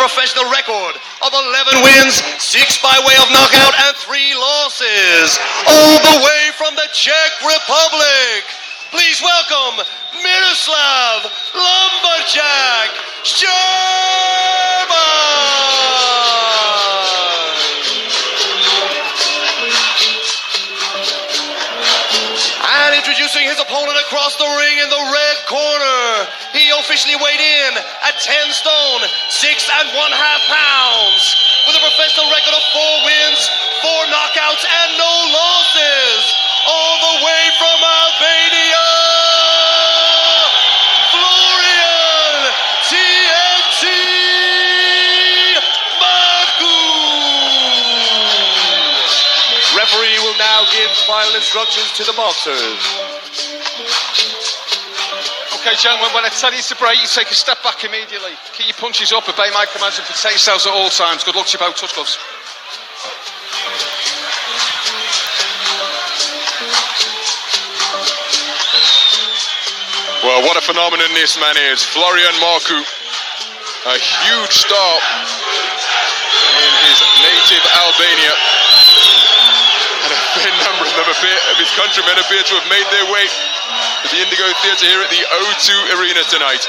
professional record of 11 wins, 6 by way of knockout, and 3 losses, all the way from the Czech Republic. Please welcome Miroslav Lumberjack Serban! And introducing his opponent across the ring in the red corner, he officially weighed in at 10 stone, 6.5 pounds, with a professional record of 4 wins, 4 knockouts, and no losses, all the way from Albania, Florian TNT marku. Referee will now give final instructions to the boxers. Okay, gentlemen, when I tell you to break, you take a step back immediately. Keep your punches up, obey my commands, and protect yourselves at all times. Good luck to you both. Touch gloves. Well, what a phenomenon this man is. Florian marku, a huge star in his native Albania. And a fair number of his countrymen appear to have made their way to the Indigo Theatre here at the O2 Arena tonight.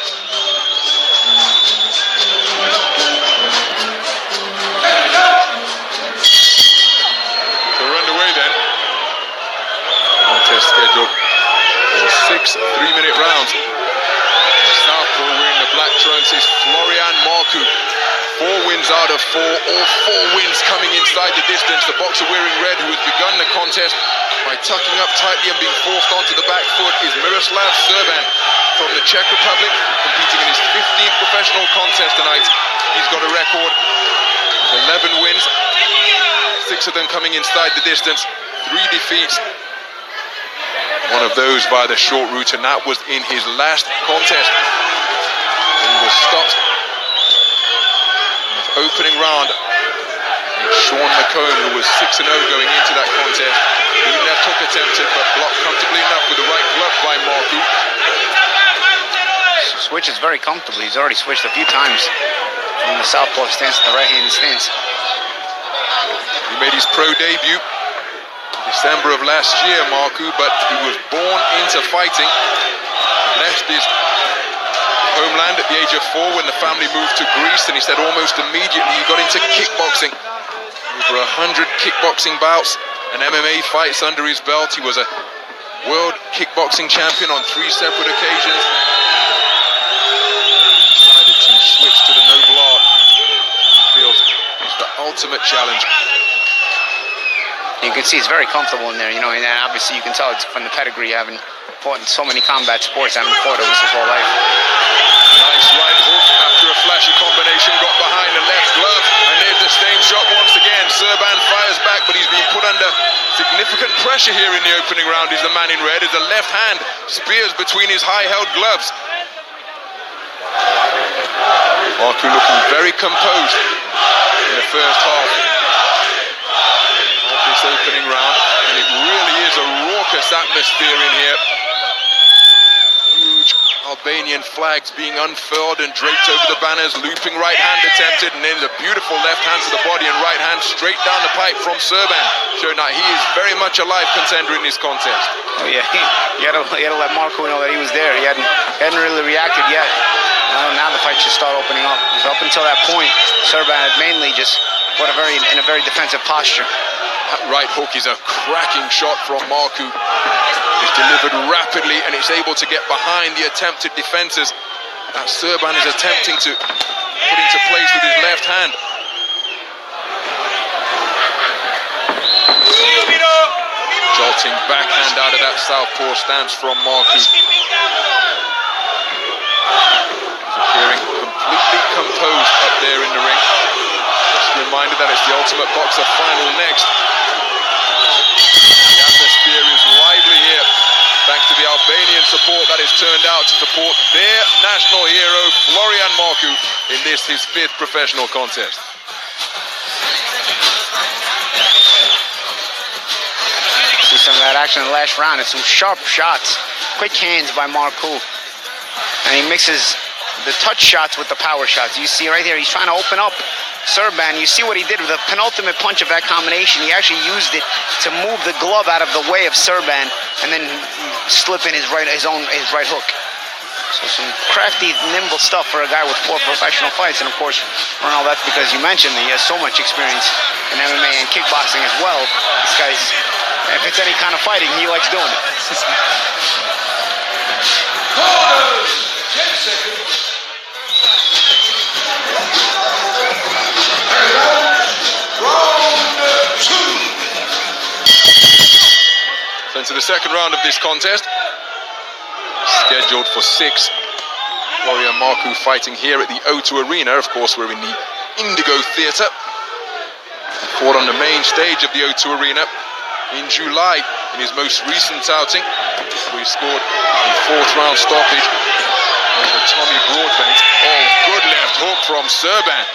So we're underway then. Contest scheduled for 6 3-minute rounds. Southpaw wearing the black trunks is Florian marku. 4 wins out of 4, all 4 wins coming inside the distance. The boxer wearing red, who has begun the contest by tucking up tightly and being forced onto the back foot, is Miroslav Serban from the Czech Republic, competing in his 15th professional contest tonight. He's got a record of 11 wins, 6 of them coming inside the distance, 3 defeats. One of those via the short route, and that was in his last contest. He was stopped in the opening round. Sean McComb, who was 6-0 going into that contest. He left hook attempted, but blocked comfortably enough with the right glove by marku. Switches very comfortably. He's already switched a few times from the southpaw stance to the right-handed stance. He made his pro debut December of last year, marku, but he was born into fighting. Left his homeland at the age of 4 when the family moved to Greece, and he said almost immediately he got into kickboxing. Over 100 kickboxing bouts and MMA fights under his belt. He was a world kickboxing champion on 3 separate occasions. Decided to switch to the noble art. He feels it's the ultimate challenge. You can see he's very comfortable in there, you know, and obviously you can tell it's from the pedigree, having fought in so many combat sports, having fought almost his whole life. Nice right hook after a flashy combination, got behind the left glove, and there's the same shot once again. Serban fires back, but he's being put under significant pressure here in the opening round. Is the man in red, as the left hand spears between his high-held gloves. marku looking very composed in the first half of this opening round, and it really is a raucous atmosphere in here. Huge Albanian flags being unfurled and draped over the banners. Looping right hand attempted, and then a beautiful left hand to the body and right hand straight down the pipe from Serban, showing that he is very much a live contender in this contest. Oh yeah, you had to let marku know that he was there. He hadn't really reacted yet. Now the fight should start opening up. Because up until that point, Serban had mainly just put in a very defensive posture. That right hook is a cracking shot from marku. It's delivered rapidly, and it's able to get behind the attempted defenses that Serban is attempting to put into place with his left hand. Jolting backhand out of that southpaw stance from marku. He's appearing completely composed up there in the ring. Just a reminder that it's the Ultimate Boxer final next. The atmosphere is lively here, thanks to the Albanian support that has turned out to support their national hero, Florian marku, in this, his 5th professional contest. See some of that action in the last round, and some sharp shots, quick hands by marku. And he mixes the touch shots with the power shots. You see right here, he's trying to open up Serban. You see what he did with the penultimate punch of that combination. He actually used it to move the glove out of the way of Serban and then slip in his right hook. So some crafty, nimble stuff for a guy with 4 professional fights. And of course, Ronald, that's because you mentioned that he has so much experience in MMA and kickboxing as well. This guy's, if it's any kind of fighting, he likes doing it. Corners, 10 seconds. Round 2. So into the second round of this contest. Scheduled for 6. Florian Marku fighting here at the O2 Arena. Of course, we're in the Indigo Theatre. He fought on the main stage of the O2 Arena in July in his most recent outing, where he scored a 4th round stoppage over Tommy Broadbent. Oh, good left hook from Serban.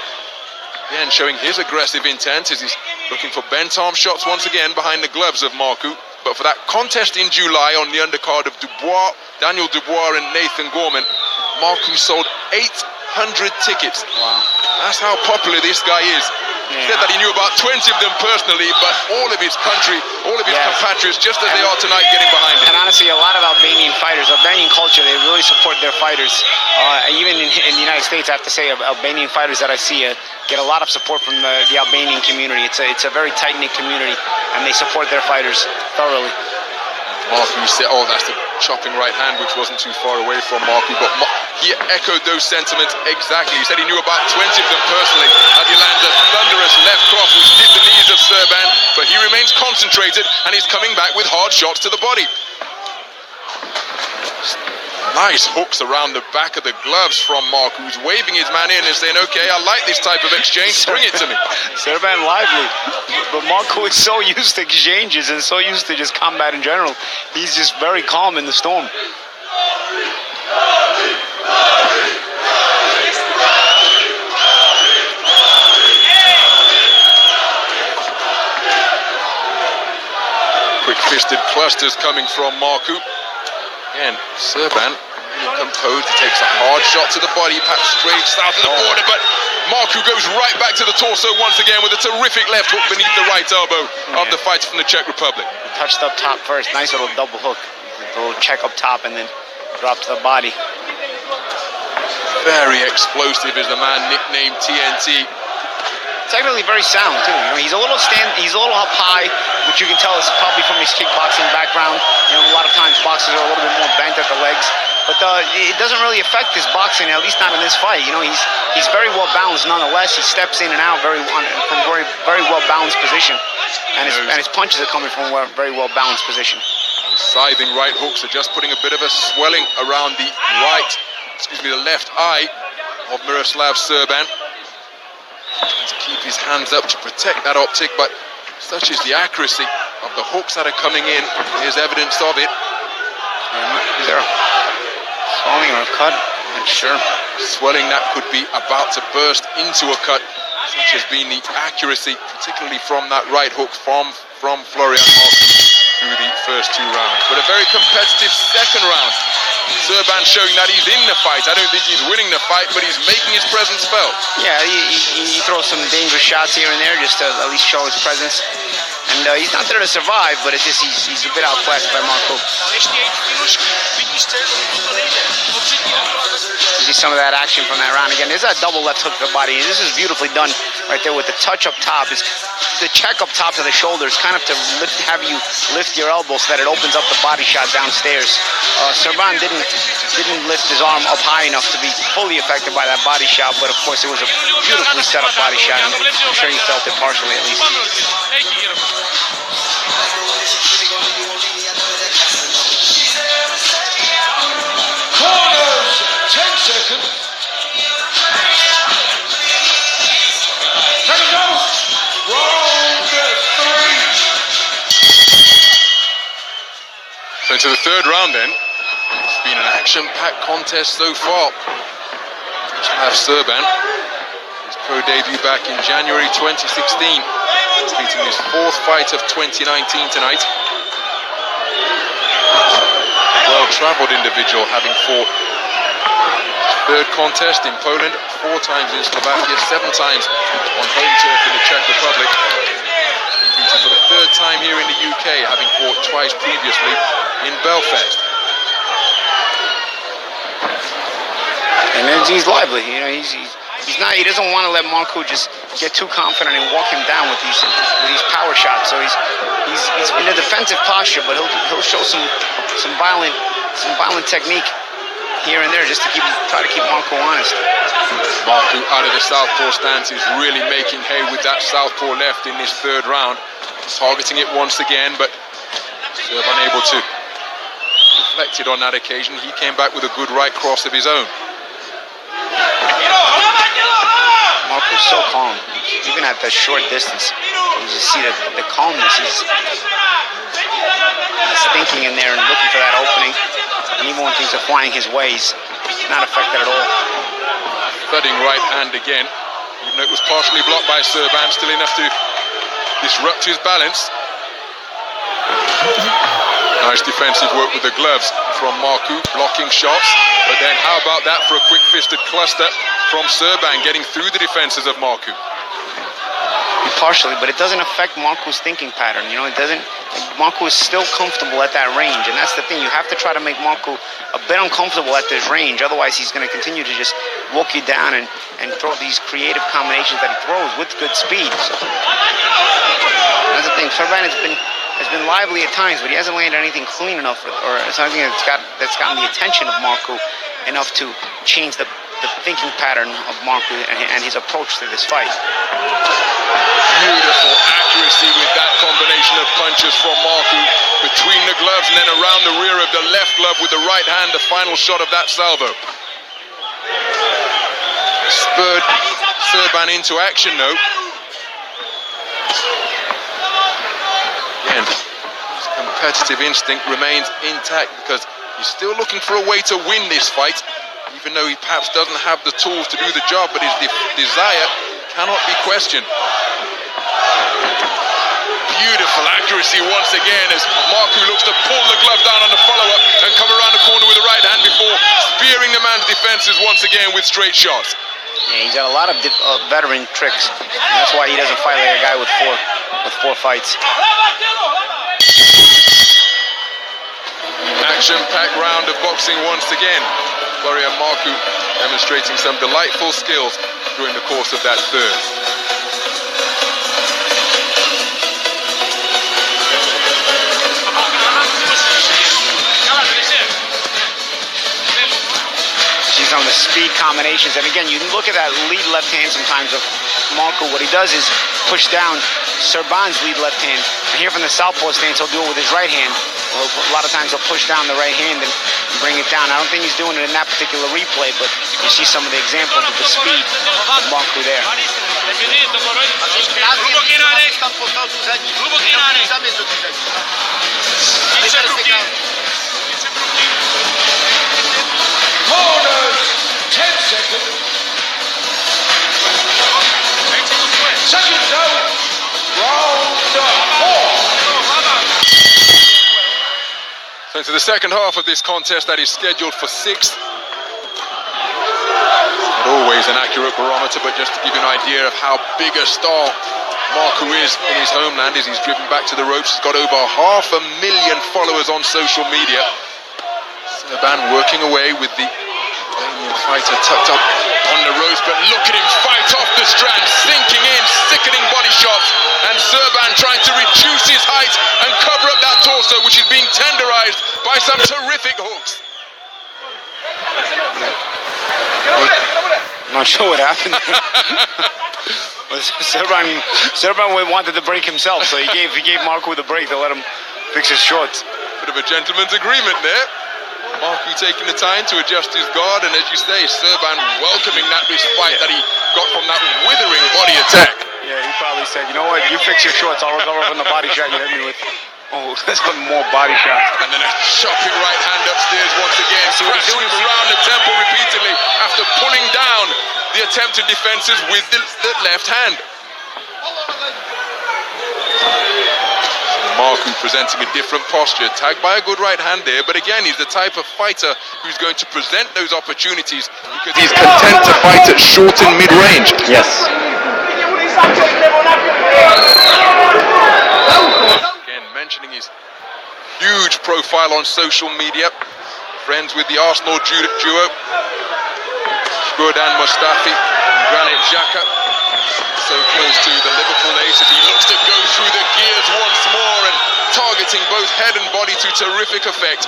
Again, showing his aggressive intent as he's looking for bent arm shots once again behind the gloves of Marku. But for that contest in July on the undercard of Daniel Dubois and Nathan Gorman, Marku sold 800 tickets. Wow. That's how popular this guy is. He said that he knew about 20 of them personally, but all of his country, all of his compatriots, just as they are tonight, getting behind him. And honestly, a lot of Albanian fighters, Albanian culture, they really support their fighters. Even in the United States, I have to say, Albanian fighters that I see get a lot of support from the Albanian community. It's a very tight-knit community, and they support their fighters thoroughly. Marku said, oh, that's the chopping right hand, which wasn't too far away from Marku, but he echoed those sentiments exactly. He said he knew about 20 of them personally as he lands a thunderous left cross which did the knees of Serban, but he remains concentrated and he's coming back with hard shots to the body. Nice hooks around the back of the gloves from Marku, who's waving his man in and saying, okay, I like this type of exchange, bring it to me. Serban lively, but Marku is so used to exchanges and so used to just combat in general. He's just very calm in the storm. Quick-fisted clusters coming from Marku. Again, Serban, composed, he takes a hard shot to the body, perhaps straight south of the border, but Marku goes right back to the torso once again with a terrific left hook beneath the right elbow of the fighter from the Czech Republic. He touched up top first, nice little double hook, a little check up top and then drop to the body. Very explosive is the man nicknamed TNT. Technically very sound too. You know, he's a little up high, which you can tell is probably from his kickboxing background. You know, a lot of times boxers are a little bit more bent at the legs, but it doesn't really affect his boxing, at least not in this fight. You know, he's very well balanced nonetheless. He steps in and out from very well balanced position, and his punches are coming from a very well balanced position. Scything right hooks are just putting a bit of a swelling around the the left eye of Miroslav Serban. Trying to keep his hands up to protect that optic, but such is the accuracy of the hooks that are coming in. Here's evidence of it. Is there a swelling or a cut? I'm not sure. Swelling that could be about to burst into a cut. Such has been the accuracy, particularly from that right hook from Florian Marku through the first 2 rounds. But a very competitive second round. Serban showing that he's in the fight. I don't think he's winning the fight, but he's making his presence felt. Yeah, he throws some dangerous shots here and there just to at least show his presence. And he's not there to survive, but it's just he's a bit outclassed by Marku. You see some of that action from that round again. There's that double left hook to the body. This is beautifully done right there with the touch up top. It's the check up top to the shoulders, kind of to have you lift your elbow so that it opens up the body shot downstairs. Serban didn't lift his arm up high enough to be fully affected by that body shot, but of course it was a beautifully set up body shot, and I'm sure he felt it partially at least. Corners, 10 seconds. Let it go. Round 3. So to the third round then. It's been an action-packed contest so far. Miroslav Serban, his pro debut back in January 2016. Completing his 4th fight of 2019 tonight. A well-travelled individual, having fought his third contest in Poland, 4 times in Slovakia, 7 times on home turf in the Czech Republic. Competing for the 3rd time here in the UK, having fought twice previously in Belfast. And then he's lively, you know, he's not, he doesn't want to let Marku just get too confident and walk him down with these power shots. So he's in a defensive posture, but he'll show some violent technique here and there just to try to keep Marku honest. Marku out of the southpaw stance is really making hay with that southpaw left in this 3rd round. Targeting it once again, but Serb unable to deflect it on that occasion. He came back with a good right cross of his own. Marku's so calm, even at that short distance. You just see the calmness. He's thinking in there and looking for that opening. And even when things are flying his way, he's not affected at all. Thudding right hand again. Even though it was partially blocked by Serban, still enough to disrupt his balance. Nice defensive work with the gloves from Marku, blocking shots. But then how about that for a quick-fisted cluster from Serban, getting through the defenses of Marku. Partially, but it doesn't affect Marku's thinking pattern. You know, it doesn't. Marku is still comfortable at that range, and that's the thing. You have to try to make Marku a bit uncomfortable at this range. Otherwise, he's going to continue to just walk you down and throw these creative combinations that he throws with good speed. So, that's the thing. Serban has been lively at times, but he hasn't landed anything clean enough, or something that's gotten the attention of Marku enough to change the thinking pattern of Marku and his approach to this fight. Beautiful accuracy with that combination of punches from Marku between the gloves and then around the rear of the left glove with the right hand, the final shot of that salvo. Spurred Serban into action though. Again, his competitive instinct remains intact because he's still looking for a way to win this fight, even though he perhaps doesn't have the tools to do the job, but his desire cannot be questioned. Beautiful accuracy once again as Marku looks to pull the glove down on the follow-up and come around the corner with the right hand before spearing the man's defenses once again with straight shots. Yeah, he's got a lot of veteran tricks, and that's why he doesn't fight like a guy with four fights. Action-packed round of boxing once again. Florian Marku demonstrating some delightful skills during the course of that 3rd. Some of the speed combinations, and again, you look at that lead left hand sometimes of Marku. What he does is push down Serban's lead left hand, and here from the southpaw stance, he'll do it with his right hand. Well, a lot of times he'll push down the right hand and bring it down. I don't think he's doing it in that particular replay, but you see some of the examples of the speed of Marku there. Corners, 10 seconds. Second zone, round 4. So into the second half of this contest that is scheduled for 6th. Not always an accurate barometer, but just to give you an idea of how big a star Marku is in his homeland as he's driven back to the ropes. He's got over 500,000 followers on social media. Serban working away with the Iranian fighter tucked up on the ropes, but look at him fight off the strand, sinking in, sickening body shots, and Serban trying to reduce his height and cover up that torso, which is being tenderized by some terrific hooks. I'm not sure what happened. Serban wanted to break himself, so he gave Marku the break to let him fix his shorts. Bit of a gentleman's agreement there. Marku taking the time to adjust his guard, and as you say, Serban welcoming that respite that he got from that withering body attack. Yeah, he probably said, you know what, you fix your shorts, I'll recover from the body shot you hit me with. Oh, that's some more body shots. And then a chopping right hand upstairs once again, scratching him around the temple repeatedly after pulling down the attempted defenses with the left hand. Marku presenting a different posture, tagged by a good right hand there, but again, he's the type of fighter who's going to present those opportunities because he's content to fight at short and mid-range. Yes. Again, mentioning his huge profile on social media, friends with the Arsenal duo, Shkodan Mustafi and Granit Xhaka. So close to the Liverpool ace as he looks to go through the gears once more and targeting both head and body to terrific effect.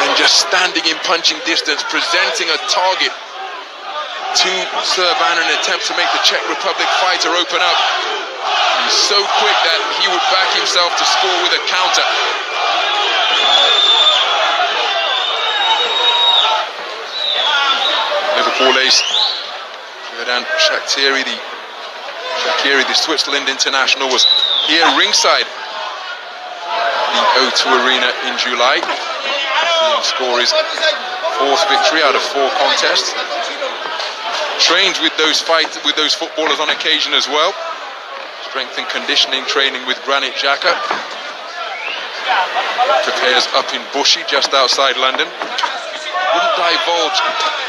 And just standing in punching distance, presenting a target to Serban in an attempt to make the Czech Republic fighter open up. He's so quick that he would back himself to score with a counter. Liverpool ace Jordan Shaqiri, the Switzerland international, was here ringside the O2 Arena in July. Seeing score his 4th victory out of 4 contests. Trained with those footballers on occasion as well. Strength and conditioning training with Granit Xhaka. Prepares up in Bushey, just outside London. Wouldn't divulge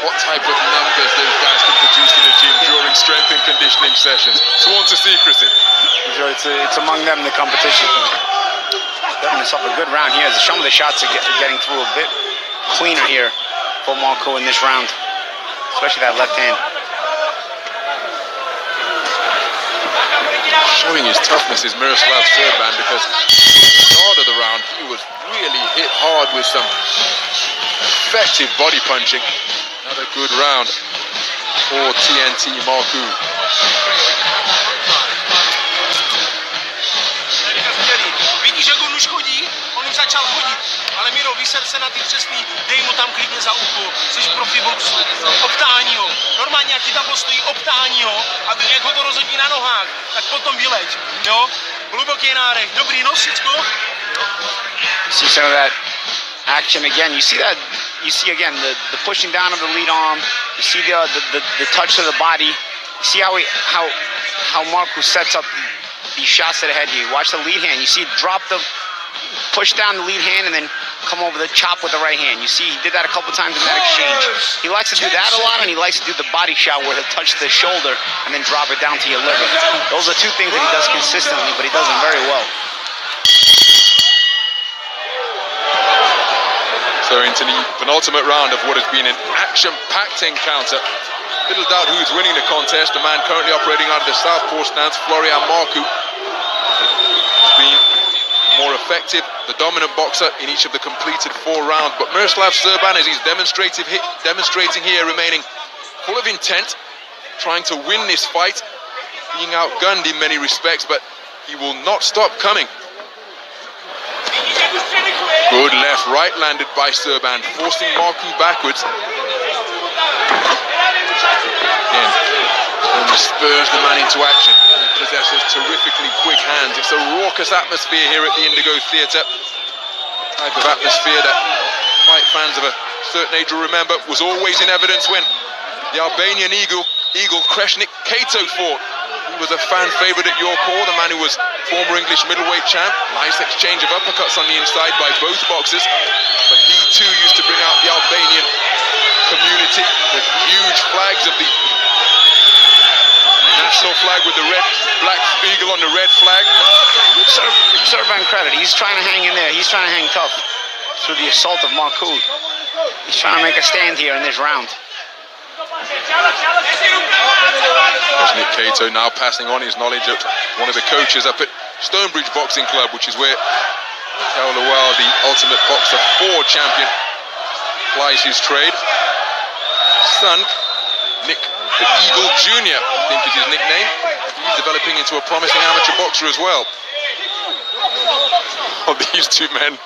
what type of numbers those guys can produce in the gym during strength and conditioning sessions. Sworn to secrecy. I'm sure it's among them, the competition. Setting us up a good round here. Some of the shots are getting through a bit cleaner here for Marku in this round, especially that left hand. Showing his toughness is Miroslav Serban, because at the start of the round he was really hit hard with some effective body punching. Another good round for TNT Marku. Vidíš, jak on už chodí? On už začal chodit. Ale Miro, vyser se na ty přesný, dej mu tam klidně za ucho. Jsi profi boxu. Obtání ho. Normálně, jak ti tam postojí, obtání ho. A jak ho to rozhodí na nohách, tak potom vyleď. Jo? Hluboký nádech. Dobrý nos, všecko? See some of that action again. You see that? You see again the pushing down of the lead arm. You see the touch of the body. You see how Marku sets up these shots to the head here. Watch the lead hand. You see push down the lead hand and then come over the chop with the right hand. You see he did that a couple times in that exchange. He likes to do that a lot, and he likes to do the body shot where he'll touch the shoulder and then drop it down to your liver. Those are 2 things that he does consistently, but he does them very well. So into the penultimate round of what has been an action-packed encounter. Little doubt who's winning the contest. The man currently operating out of the southpaw stance, Florian Marku, has been more effective, the dominant boxer in each of the completed 4 rounds. But Miroslav Serban, as he's demonstrating here, remaining full of intent, trying to win this fight, being outgunned in many respects, but he will not stop coming. Good left right landed by Serban, forcing Marku backwards. Again, only spurs the man into action. He possesses terrifically quick hands. It's a raucous atmosphere here at the Indigo Theatre. Type of atmosphere that fight fans of a certain age will remember was always in evidence when the Albanian eagle Kreshnik Kato fought. He was a fan favourite at your call, the man who was former English middleweight champ. Nice exchange of uppercuts on the inside by both boxers. But he too used to bring out the Albanian community, the huge flags of the national flag with the black eagle on the red flag. Serban credit. He's trying to hang in there. He's trying to hang tough through the assault of Marku. He's trying to make a stand here in this round. Nick Kato now passing on his knowledge of one of the coaches up at Stonebridge Boxing Club, which is where Kel Lawal, the Ultimate Boxer 4 champion, plies his trade. Son, Nick the Eagle Jr., I think is his nickname. He's developing into a promising amateur boxer as well. Oh, these 2 men.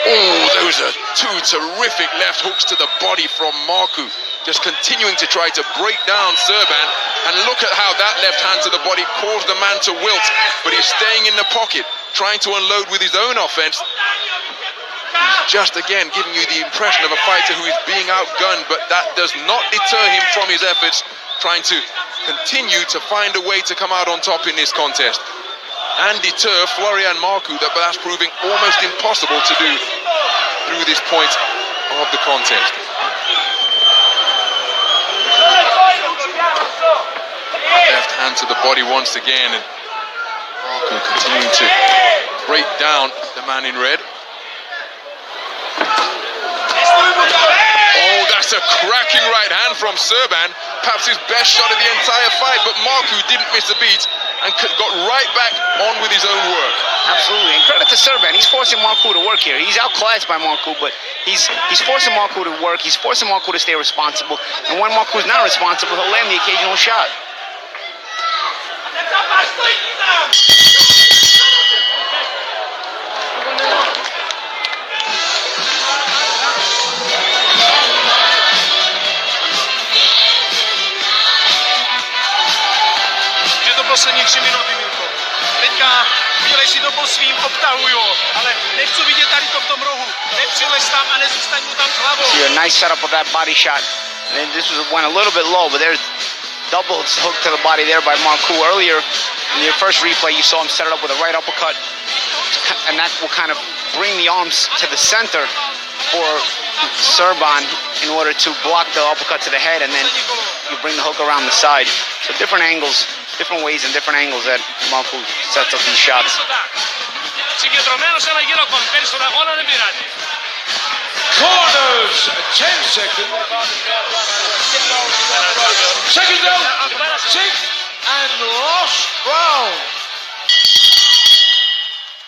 Oh, those are 2 terrific left hooks to the body from Marku. Just continuing to try to break down Serban. And look at how that left hand to the body caused the man to wilt. But he's staying in the pocket, trying to unload with his own offense. He's just again giving you the impression of a fighter who is being outgunned, but that does not deter him from his efforts trying to continue to find a way to come out on top in this contest and deter Florian Marku, that's proving almost impossible to do through this point of the contest. Left hand to the body once again, and Marku continuing to break down the man in red. Oh, that's a cracking right hand from Serban. Perhaps his best shot of the entire fight, but Marku didn't miss a beat and got right back on with his own work. Absolutely, and credit to Serban. He's forcing Marku to work here. He's outclassed by Marku, but he's forcing Marku to work. He's forcing Marku to stay responsible. And when Marku's not responsible, he'll land the occasional shot. Poslední 3 minuty, Milko. Teďka udělej si to po svým, obtahuj ho, ale nechci vidět tady to v tom rohu. Nepřilez tam a nezůstaň mu tam hlavou. See a nice setup of that body shot. And this went a little bit low, but there's double hook to the body there by Marku. Earlier in your first replay, you saw him set it up with a right uppercut, and that will kind of bring the arms to the center for Serban in order to block the uppercut to the head, and then you bring the hook around the side. So different angles, different ways and different angles that Marku sets up these shots. Corners, 10 seconds. Seconds out, 6th and last round.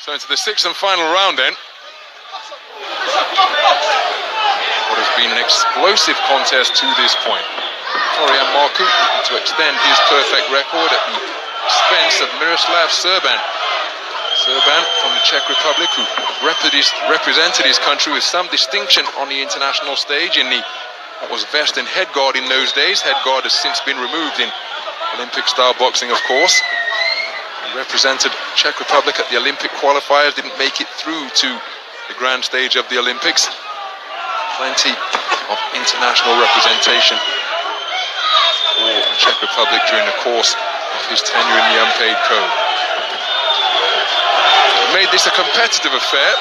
So into the 6th and final round then. What has been an explosive contest to this point. Florian Marku to extend his perfect record at the expense of Miroslav Serban. Serban from the Czech Republic, who represented his country with some distinction on the international stage in the what was vest and head guard in those days. Head guard has since been removed in Olympic style boxing, of course. He represented Czech Republic at the Olympic qualifiers, didn't make it through to the grand stage of the Olympics. Plenty of international representation for the Czech Republic during the course of his tenure in the unpaid code. Made this a competitive affair.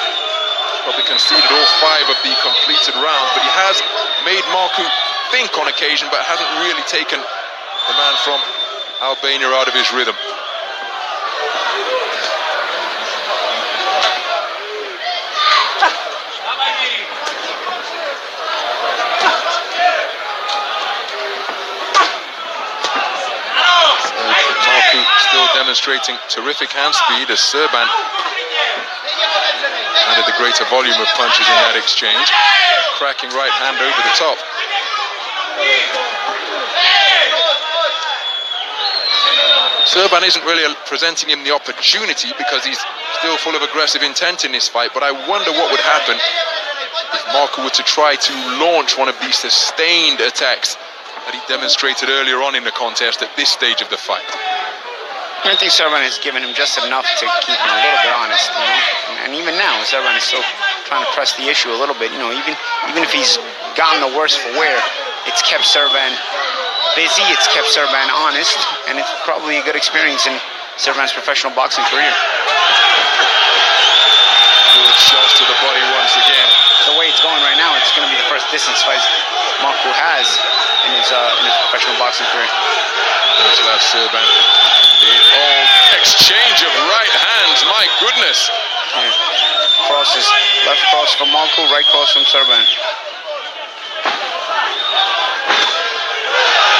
Probably conceded all 5 of the completed rounds, but he has made Marku think on occasion, but hasn't really taken the man from Albania out of his rhythm. Marku still demonstrating terrific hand speed as Serban added the greater volume of punches in that exchange. Cracking right hand over the top. Serban isn't really presenting him the opportunity because he's still full of aggressive intent in this fight, but I wonder what would happen if Marku were to try to launch one of these sustained attacks that he demonstrated earlier on in the contest at this stage of the fight. I think Serban has given him just enough to keep him a little bit honest, you know. And even now, Serban is still trying to press the issue a little bit. You know, even if he's gotten the worse for wear, it's kept Serban busy, it's kept Serban honest, and it's probably a good experience in Serban's professional boxing career. Good shots to the body once again. The way it's going right now, it's going to be the first distance fight Marku has in his professional boxing career. Miroslav Serban. The old exchange of right hands, my goodness. Yeah. Crosses, left cross from Marku, right cross from Serban.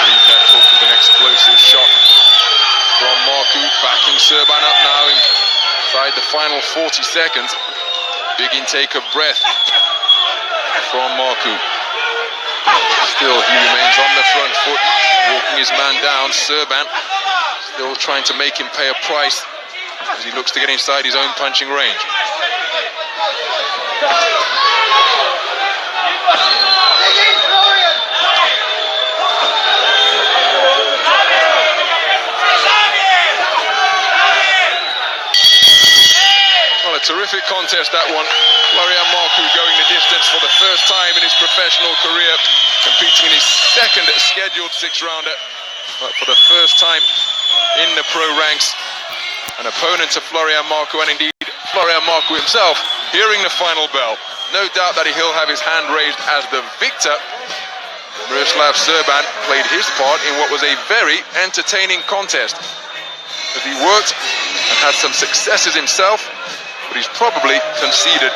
Lead that hook with an explosive shot from Marku, backing Serban up now inside the final 40 seconds. Big intake of breath from Marku. Still, he remains on the front foot, walking his man down. Serban still trying to make him pay a price as he looks to get inside his own punching range. Well, a terrific contest, that one. Florian Marku going the distance for the first time in his professional career, competing in his second scheduled 6-rounder but for the first time in the pro ranks, an opponent to Florian Marku, and indeed Florian Marku himself, hearing the final bell. No doubt that he'll have his hand raised as the victor. Miroslav Serban played his part in what was a very entertaining contest, as he worked and had some successes himself, but he's probably conceded.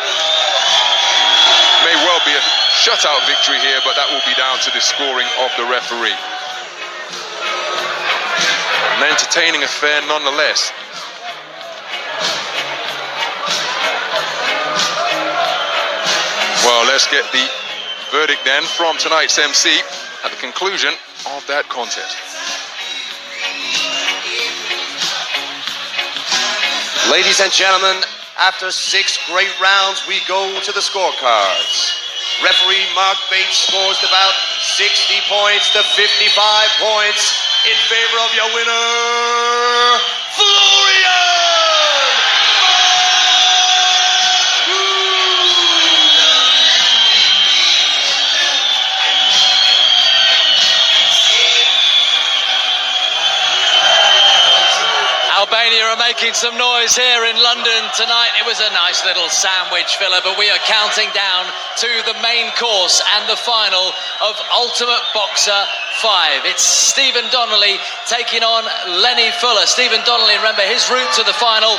May well be a shutout victory here, but that will be down to the scoring of the referee. An entertaining affair nonetheless. Well, let's get the verdict then from tonight's MC at the conclusion of that contest. Ladies and gentlemen, after 6 great rounds, we go to the scorecards. Referee Mark Bates scores about 60 points to 55 points in favor of your winner, Florian! Albania are making some noise here in London tonight. It was a nice little sandwich filler, but we are counting down to the main course and the final of Ultimate Boxer 5. It's Stephen Donnelly taking on Lenny Fuller. Stephen Donnelly, remember his route to the final